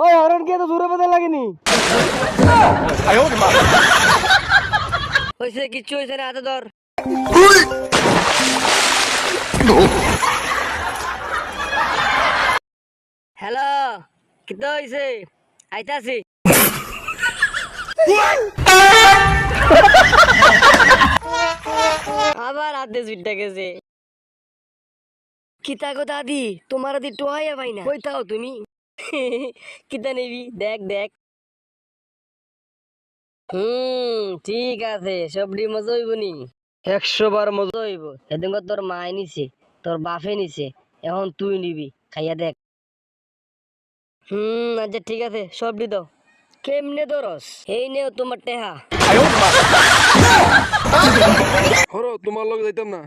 ওই হরন কি এত জোরে বাজা লাগেনি? হইছে কিচ্ছু হইছে না, হাতে ধর। হ্যালো, কিতা হইছে? আইতাছি। আবার হাতে জুইটা গেছে। কিতা গো দাদি, তোমার দি টোহাইয়া ভাই না, কইতাও তুমি? কিতা নিবি দেখ দেখ। ঠিক আছে, সবডি মজা হইব নি? 100 বার মজা হইব। সেদিন তোর মায় নিছে, তোর বাপে নিছে, এখন তুই নিবি, খাইয়া দেখ। আচ্ছা ঠিক আছে, সবডি দাও। কেমনে দরস? এই নেও তোমার টেহা। হরো তোমার লগে যাইতাম না।